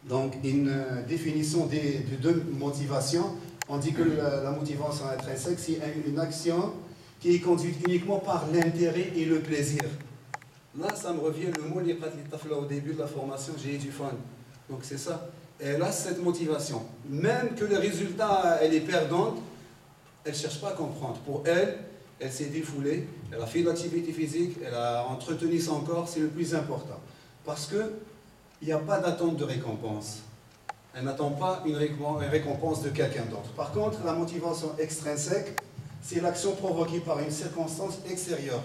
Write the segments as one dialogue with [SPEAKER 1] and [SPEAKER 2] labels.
[SPEAKER 1] Donc, une définition de deux motivations. On dit que la motivation intrinsèque, c'est une action qui est conduite uniquement par l'intérêt et le plaisir. Là, ça me revient le mot au début de la formation, j'ai eu du fun. Donc, c'est ça. Elle a cette motivation. Même que le résultat, elle est perdante, elle ne cherche pas à comprendre. Pour elle, elle s'est défoulée, elle a fait de l'activité physique, elle a entretenu son corps, c'est le plus important. Parce qu'il n'y a pas d'attente de récompense. Elle n'attend pas une récompense de quelqu'un d'autre. Par contre, la motivation extrinsèque, c'est l'action provoquée par une circonstance extérieure.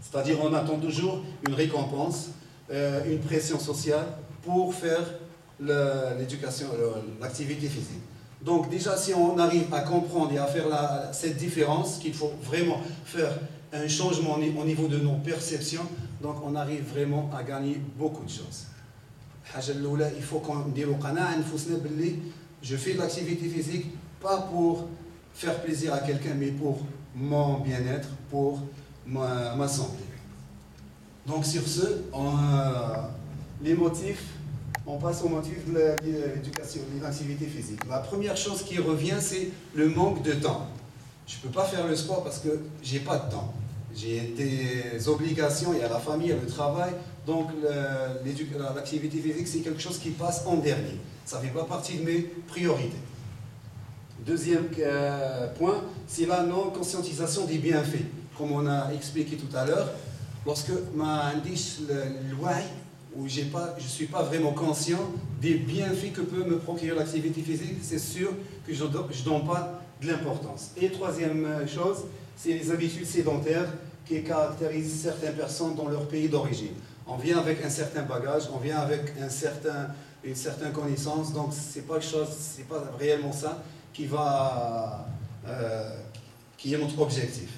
[SPEAKER 1] C'est-à-dire on attend toujours une récompense, une pression sociale pour faire l'éducation, l'activité physique. Donc déjà, si on arrive à comprendre et à faire cette différence, qu'il faut vraiment faire un changement au niveau de nos perceptions, donc on arrive vraiment à gagner beaucoup de choses. Il faut qu'on dise je fais de l'activité physique, pas pour faire plaisir à quelqu'un, mais pour mon bien-être, pour ma santé. Donc sur ce, les motifs, on passe aux motifs de l'éducation, de l'activité physique. La première chose qui revient, c'est le manque de temps. Je ne peux pas faire le sport parce que je n'ai pas de temps. J'ai des obligations, il y a la famille, il y a le travail, donc l'activité physique, c'est quelque chose qui passe en dernier. Ça ne fait pas partie de mes priorités. Deuxième point, c'est la non-conscientisation des bienfaits. Comme on a expliqué tout à l'heure, lorsque ma indice le why, où je ne suis pas vraiment conscient des bienfaits que peut me procurer l'activité physique, c'est sûr que je ne donne pas de l'importance. Et troisième chose, c'est les habitudes sédentaires qui caractérisent certaines personnes dans leur pays d'origine. On vient avec un certain bagage, on vient avec une certaine connaissance, donc c'est pas réellement ça qui est notre objectif.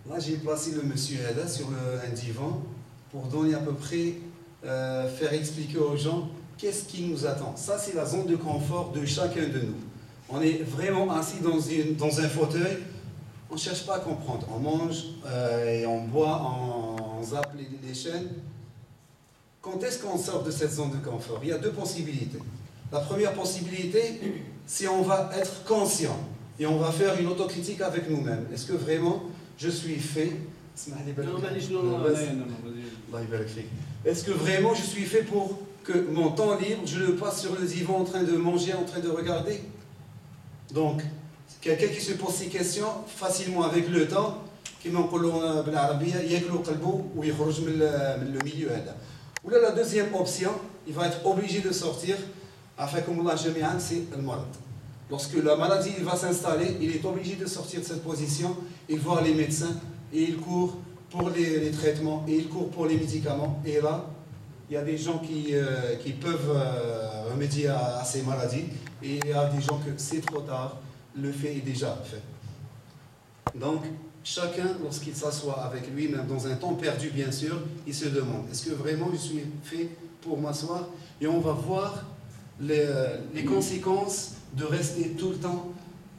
[SPEAKER 1] Là, j'ai placé le monsieur Ada sur un divan pour donner à peu près, faire expliquer aux gens qu'est-ce qui nous attend. Ça, c'est la zone de confort de chacun de nous. On est vraiment assis dans un fauteuil, on ne cherche pas à comprendre. On mange et on boit, on zappe les chaînes. Quand est-ce qu'on sort de cette zone de confort? Il y a deux possibilités. La première possibilité, c'est on va être conscient et on va faire une autocritique avec nous-mêmes. Est-ce que vraiment je suis fait? Est-ce que vraiment je suis fait pour que mon temps libre, je le passe sur le divan en train de manger, en train de regarder? Donc, quelqu'un qui se pose ces questions facilement avec le temps, كما نقولوا بالعربيه ياكلوا قلبه ويخرج من الميليو هذا. Ou là, la deuxième option, il va être obligé de sortir, c'est le malade. Lorsque la maladie va s'installer, il est obligé de sortir de cette position, il voit les médecins, et il court pour les traitements, et il court pour les médicaments. Et là, il y a des gens qui peuvent remédier à ces maladies, et il y a des gens que c'est trop tard, le fait est déjà fait. Donc, chacun, lorsqu'il s'assoit avec lui-même dans un temps perdu, bien sûr, il se demande, est-ce que vraiment je suis fait pour m'asseoir? Et on va voir les conséquences de rester tout le temps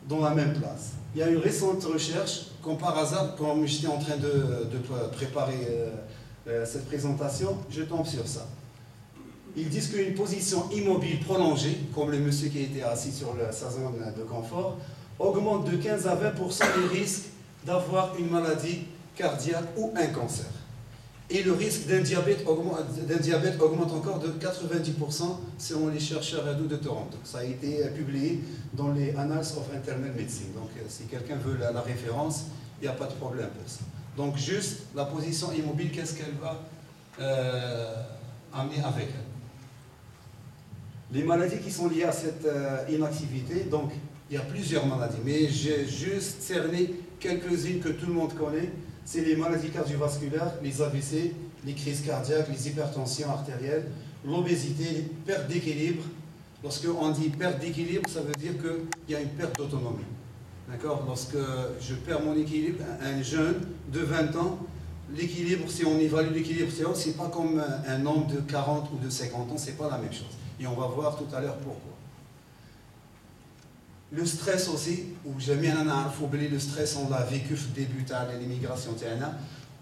[SPEAKER 1] dans la même place. Il y a une récente recherche, comme par hasard, quand j'étais en train de préparer cette présentation, je tombe sur ça. Ils disent qu'une position immobile prolongée, comme le monsieur qui était assis sur sa zone de confort, augmente de 15 à 20% les risques d'avoir une maladie cardiaque ou un cancer. Et le risque d'un diabète augmente encore de 90% selon les chercheurs de Toronto. Ça a été publié dans les Annals of Internal Medicine. Donc si quelqu'un veut la référence, il n'y a pas de problème pour ça. Donc juste la position immobile, qu'est-ce qu'elle va amener avec elle? Les maladies qui sont liées à cette inactivité, donc il y a plusieurs maladies, mais j'ai juste cerné quelques-unes que tout le monde connaît. C'est les maladies cardiovasculaires, les AVC, les crises cardiaques, les hypertensions artérielles, l'obésité, les pertes d'équilibre. Lorsqu'on dit perte d'équilibre, ça veut dire qu'il y a une perte d'autonomie. D'accord? Lorsque je perds mon équilibre, un jeune de 20 ans, l'équilibre, si on évalue l'équilibre, c'est pas comme un homme de 40 ou de 50 ans, c'est pas la même chose. Et on va voir tout à l'heure pourquoi. Le stress aussi, où jamais on a oublié le stress, on l'a vécu au début de l'immigration.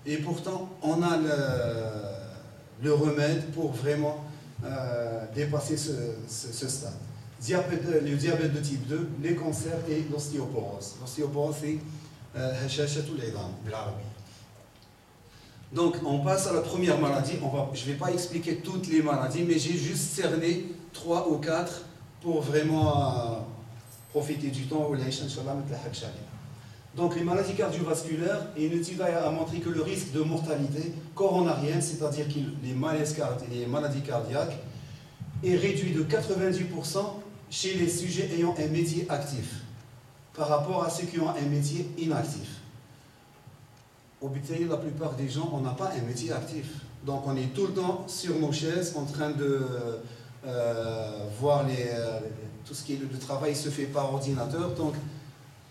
[SPEAKER 1] Et pourtant, on a le remède pour vraiment dépasser ce stade. Le diabète de type 2, les cancers et l'ostéoporose. L'ostéoporose, c'est hachashatul idam, بالعربي. Donc, on passe à la première maladie. Je ne vais pas expliquer toutes les maladies, mais j'ai juste cerné 3 ou 4 pour vraiment profiter du temps. Donc, les maladies cardiovasculaires, une étude a montré que le risque de mortalité coronarienne, c'est-à-dire les maladies cardiaques, est réduit de 90% chez les sujets ayant un métier actif par rapport à ceux qui ont un métier inactif. Au Bitaï, la plupart des gens, on n'a pas un métier actif. Donc on est tout le temps sur nos chaises en train de voir tout ce qui est le travail se fait par ordinateur. Donc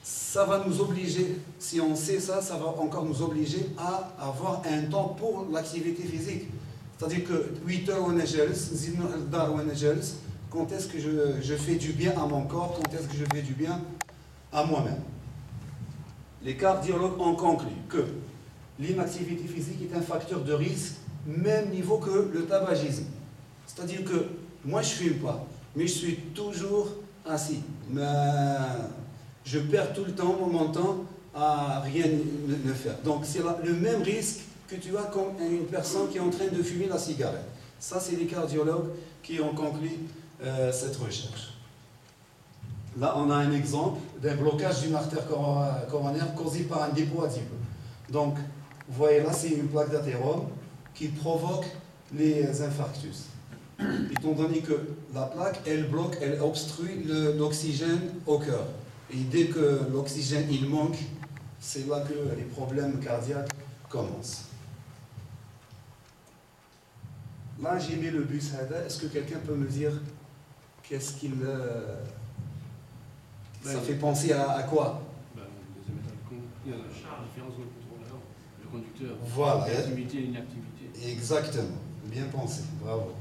[SPEAKER 1] ça va nous obliger, si on sait ça, ça va encore nous obliger à avoir un temps pour l'activité physique. C'est-à-dire que 8 heures on est jealous, quand est-ce que je fais du bien à mon corps, quand est-ce que je fais du bien à moi-même. Les cardiologues ont conclu que l'inactivité physique est un facteur de risque, même niveau que le tabagisme. C'est-à-dire que moi, je ne fume pas, mais je suis toujours assis. Mais je perds tout le temps mon temps à rien ne faire. Donc, c'est le même risque que tu as comme une personne qui est en train de fumer la cigarette. Ça, c'est les cardiologues qui ont conclu cette recherche. Là, on a un exemple d'un blocage d'une artère coronaire causé par un dépôt adipeux. Donc, vous voyez là, c'est une plaque d'athérome qui provoque les infarctus. Étant donné que la plaque, elle bloque, elle obstrue l'oxygène au cœur. Et dès que l'oxygène il manque, c'est là que les problèmes cardiaques commencent. Là, j'ai mis le bus Hada. Est-ce que quelqu'un peut me dire qu'est-ce qu'il... ça fait penser à quoi?
[SPEAKER 2] Il y a la différence entre le contrôleur, le conducteur,
[SPEAKER 1] voilà.
[SPEAKER 2] l'activité et l'inactivité.
[SPEAKER 1] Exactement, bien pensé, bravo.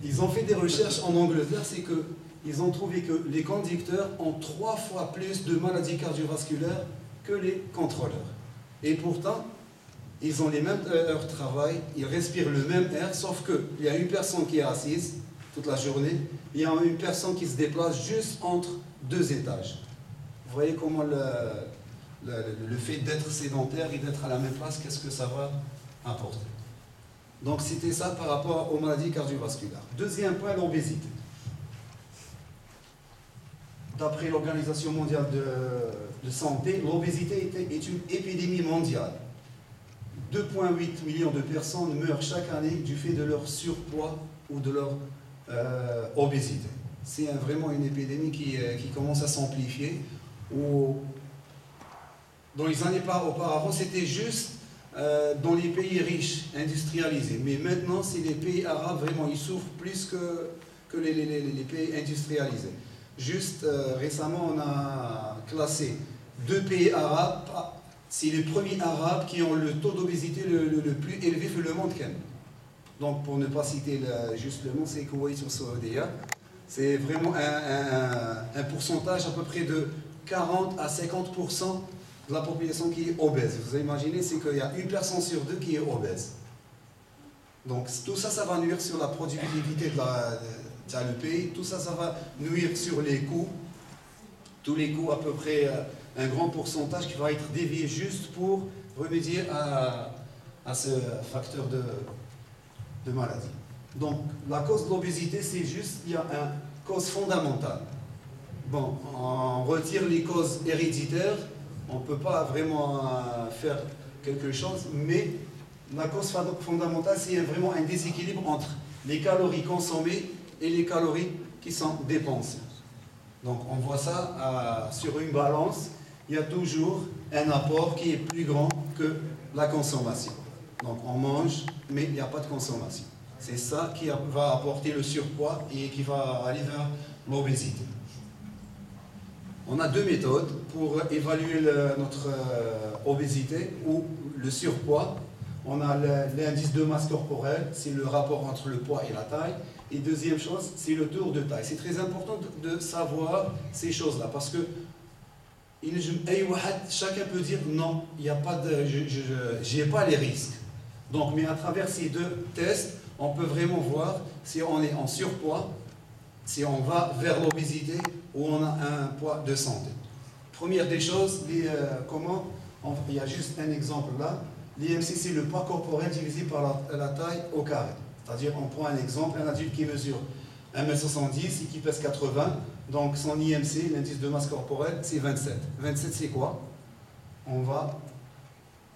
[SPEAKER 1] Ils ont fait des recherches en Angleterre, c'est qu'ils ont trouvé que les conducteurs ont 3 fois plus de maladies cardiovasculaires que les contrôleurs. Et pourtant, ils ont les mêmes heures de travail, ils respirent le même air, sauf qu'il y a une personne qui est assise toute la journée, il y a une personne qui se déplace juste entre 2 étages. Vous voyez comment le fait d'être sédentaire et d'être à la même place, qu'est-ce que ça va apporter. Donc c'était ça par rapport aux maladies cardiovasculaires. Deuxième point, l'obésité. D'après l'Organisation mondiale de santé, l'obésité est une épidémie mondiale. 2,8 millions de personnes meurent chaque année du fait de leur surpoids ou de leur obésité. C'est vraiment une épidémie qui commence à s'amplifier. Dans les années auparavant, c'était juste dans les pays riches, industrialisés. Mais maintenant, c'est les pays arabes, vraiment, ils souffrent plus que les pays industrialisés. Juste récemment, on a classé 2 pays arabes. C'est les premiers arabes qui ont le taux d'obésité le plus élevé que le monde. Donc, pour ne pas citer juste le nom, c'est Koweït ou Saoudia. C'est vraiment un pourcentage à peu près de 40 à 50% de la population qui est obèse. Vous imaginez, c'est qu'il y a une personne sur 2 qui est obèse. Donc tout ça, ça va nuire sur la productivité du pays. Tout ça, ça va nuire sur les coûts. Tous les coûts, à peu près un grand pourcentage qui va être dévié juste pour remédier à ce facteur de maladie. Donc la cause de l'obésité, c'est juste, il y a une cause fondamentale. Bon, on retire les causes héréditaires, on ne peut pas vraiment faire quelque chose, mais la cause fondamentale, c'est vraiment un déséquilibre entre les calories consommées et les calories qui sont dépensées. Donc on voit ça sur une balance, il y a toujours un apport qui est plus grand que la consommation. Donc on mange, mais il n'y a pas de consommation. C'est ça qui va apporter le surpoids et qui va aller vers l'obésité. On a 2 méthodes pour évaluer notre obésité ou le surpoids. On a l'indice de masse corporelle, c'est le rapport entre le poids et la taille. Et deuxième chose, c'est le tour de taille. C'est très important de savoir ces choses-là parce que chacun peut dire non, il n'y a pas de, j'ai pas les risques. Donc, mais à travers ces deux tests, on peut vraiment voir si on est en surpoids, si on va vers l'obésité ou on a un poids de santé. Première des choses, il y a juste un exemple là. L'IMC, c'est le poids corporel divisé par la taille au carré. C'est-à-dire, on prend un exemple, un adulte qui mesure 1m70 et qui pèse 80, donc son IMC, l'indice de masse corporelle, c'est 27. 27, c'est quoi? On va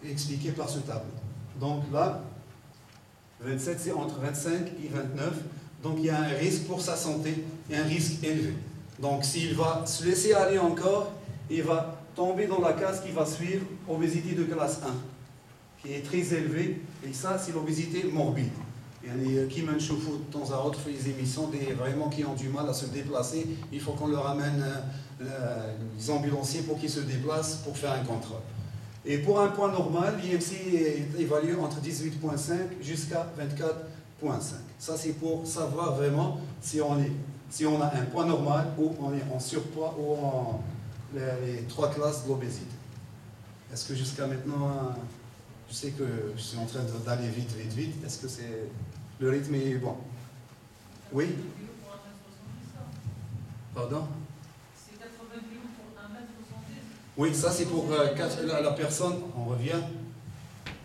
[SPEAKER 1] expliquer par ce tableau. Donc là, 27, c'est entre 25 et 29. Donc il y a un risque pour sa santé, et un risque élevé. Donc s'il va se laisser aller encore, il va tomber dans la case qui va suivre obésité de classe 1, qui est très élevée, et ça c'est l'obésité morbide. Il y a qui mènent de temps à autre, fait des émissions, vraiment qui ont du mal à se déplacer, il faut qu'on leur amène les ambulanciers pour qu'ils se déplacent pour faire un contrôle. Et pour un poids normal, l'IMC est évalué entre 18,5 jusqu'à 24,5. Ça, c'est pour savoir vraiment si on a un poids normal ou on est en surpoids ou en les trois classes de l'obésité. Est-ce que jusqu'à maintenant, je sais que je suis en train d'aller vite. Est-ce que le rythme est bon? Oui? Pardon?
[SPEAKER 3] C'est 80 kg pour 1m70.
[SPEAKER 1] Oui, ça c'est pour la personne, on revient.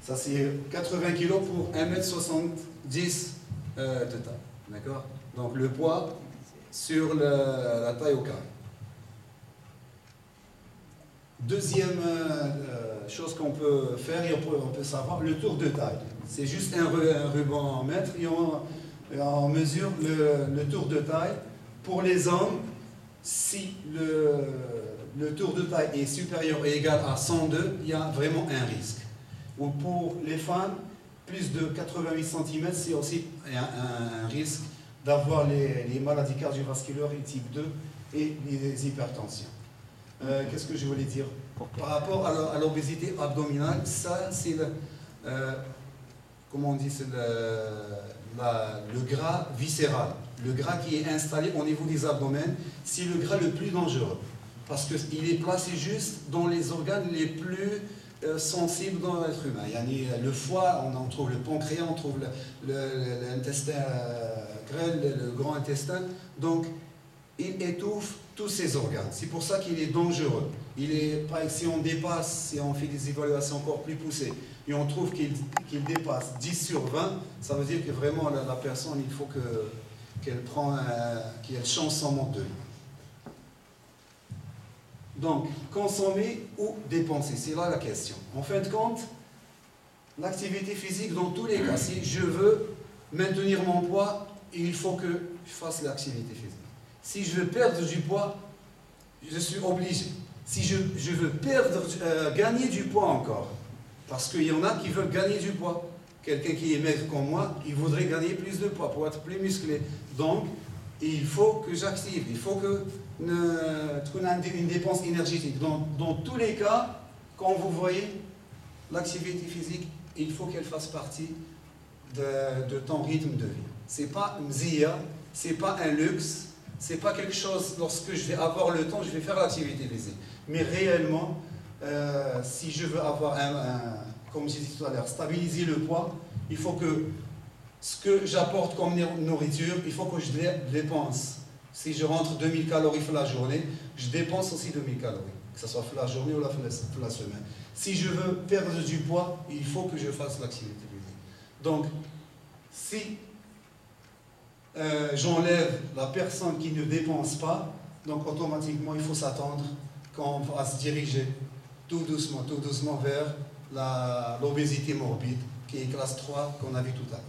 [SPEAKER 1] Ça c'est 80 kg pour 1m70 de taille. D'accord? Donc le poids sur la taille au carré. Deuxième chose qu'on peut faire, et on peut savoir, le tour de taille. C'est juste un ruban en mètres et on mesure le tour de taille. Pour les hommes, si le tour de taille est supérieur ou égal à 102, il y a vraiment un risque. Ou pour les femmes, plus de 88 cm, c'est aussi un risque d'avoir les maladies cardiovasculaires type 2 et les hypertensions. Qu'est-ce que je voulais dire? Par rapport à l'obésité abdominale, ça c'est comment on dit, c'est le gras viscéral. Le gras qui est installé au niveau des abdomens, c'est le gras le plus dangereux. Parce qu'il est placé juste dans les organes les plus sensibles dans l'être humain. Il y a le foie, on trouve le pancréas, on trouve l'intestin grêle, le grand intestin. Donc, il étouffe tous ces organes. C'est pour ça qu'il est dangereux. Si on dépasse, si on fait des évaluations encore plus poussées, et on trouve qu'il dépasse 10 sur 20, ça veut dire que vraiment la personne, il faut qu'elle change son mode de vie. Donc, consommer ou dépenser, c'est là la question. En fin de compte, l'activité physique, dans tous les cas, si je veux maintenir mon poids, il faut que je fasse l'activité physique. Si je veux perdre du poids, je suis obligé. Si je veux gagner du poids encore, parce qu'il y en a qui veulent gagner du poids. Quelqu'un qui est maigre comme moi, il voudrait gagner plus de poids pour être plus musclé. Donc, il faut que j'active, il faut qu'on ait une dépense énergétique. Dans tous les cas, quand vous voyez l'activité physique, il faut qu'elle fasse partie de ton rythme de vie. Ce n'est pas une zia, ce n'est pas un luxe, ce n'est pas quelque chose, lorsque je vais avoir le temps, je vais faire l'activité physique. Mais réellement, si je veux avoir comme je disais tout à l'heure, stabiliser le poids, il faut que ce que j'apporte comme nourriture, il faut que je dépense. Si je rentre 2000 calories la journée, je dépense aussi 2000 calories, que ce soit la journée ou la semaine. Si je veux perdre du poids, il faut que je fasse l'activité physique. Donc, si j'enlève la personne qui ne dépense pas, donc automatiquement, il faut s'attendre qu'on va se diriger tout doucement vers l'obésité morbide, qui est classe 3, qu'on a vu tout à l'heure.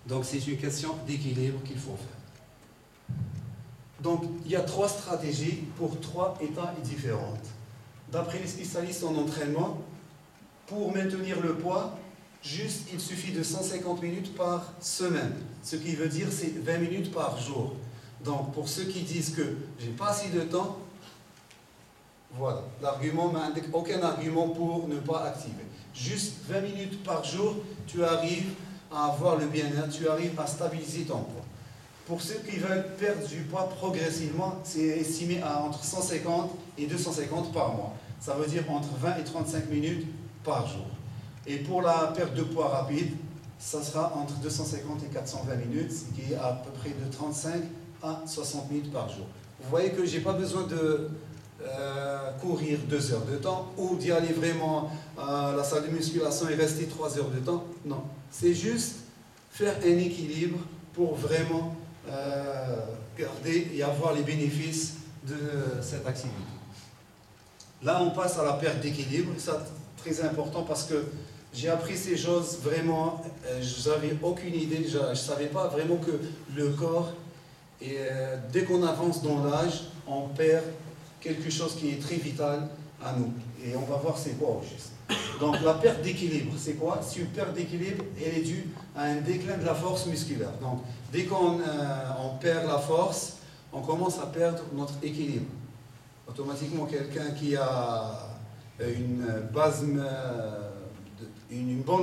[SPEAKER 1] Donc c'est une question d'équilibre qu'il faut faire. Donc il y a 3 stratégies pour 3 états différentes. D'après les spécialistes en entraînement, pour maintenir le poids, il suffit de 150 minutes par semaine. Ce qui veut dire c'est 20 minutes par jour. Donc pour ceux qui disent que j'ai pas assez de temps, voilà, l'argument m'indique aucun argument pour ne pas activer. Juste 20 minutes par jour, tu arrives à avoir le bien-être, tu arrives à stabiliser ton poids. Pour ceux qui veulent perdre du poids progressivement, c'est estimé à entre 150 et 250 par mois. Ça veut dire entre 20 et 35 minutes par jour. Et pour la perte de poids rapide, ça sera entre 250 et 420 minutes, ce qui est à peu près de 35 à 60 minutes par jour. Vous voyez que je n'ai pas besoin de courir 2 heures de temps ou d'y aller vraiment à la salle de musculation et rester 3 heures de temps. Non, c'est juste faire un équilibre pour vraiment garder et avoir les bénéfices de cette activité. Là, on passe à la perte d'équilibre. C'est très important parce que j'ai appris ces choses vraiment, je n'avais aucune idée, je ne savais pas vraiment que le corps, dès qu'on avance dans l'âge, on perd quelque chose qui est très vital à nous. Et on va voir c'est quoi au juste. Donc la perte d'équilibre, c'est quoi? Si une perte d'équilibre, elle est due à un déclin de la force musculaire. Donc dès qu'on perd la force, on commence à perdre notre équilibre. Automatiquement, quelqu'un qui a une bonne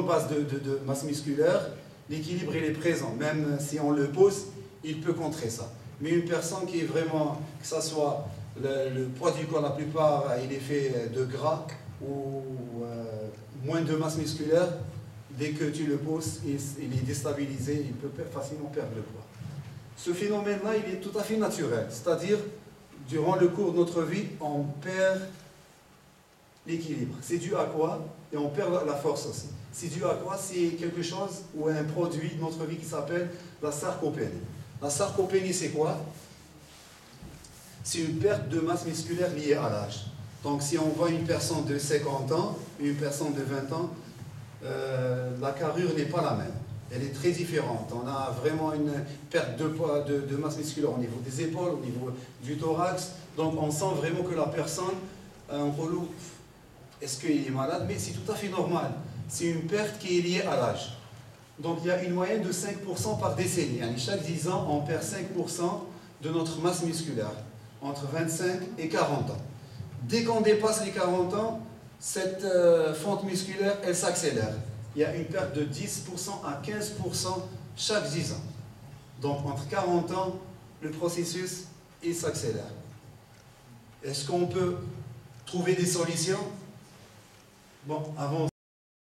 [SPEAKER 1] base de masse musculaire, l'équilibre il est présent. Même si on le pousse, il peut contrer ça. Mais une personne qui est vraiment, que ce soit le poids du corps, la plupart, il est fait de gras ou moins de masse musculaire, dès que tu le pousses, il est déstabilisé, il peut facilement perdre le poids. Ce phénomène-là, il est tout à fait naturel. C'est-à-dire, durant le cours de notre vie, on perd l'équilibre. C'est dû à quoi? Et on perd la force aussi. C'est dû à quoi? C'est quelque chose ou un produit de notre vie qui s'appelle la sarcopénie. La sarcopénie, c'est quoi? C'est une perte de masse musculaire liée à l'âge. Donc si on voit une personne de 50 ans et une personne de 20 ans, la carrure n'est pas la même. Elle est très différente. On a vraiment une perte de poids, de masse musculaire au niveau des épaules, au niveau du thorax. Donc on sent vraiment que la personne, on relou, est-ce qu'il est malade? Mais c'est tout à fait normal. C'est une perte qui est liée à l'âge. Donc il y a une moyenne de 5% par décennie. Chaque 10 ans, on perd 5% de notre masse musculaire, entre 25 et 40 ans. Dès qu'on dépasse les 40 ans, cette fente musculaire, elle s'accélère. Il y a une perte de 10% à 15% chaque 10 ans. Donc entre 40 ans, le processus, il s'accélère. Est-ce qu'on peut trouver des solutions? Bon, avant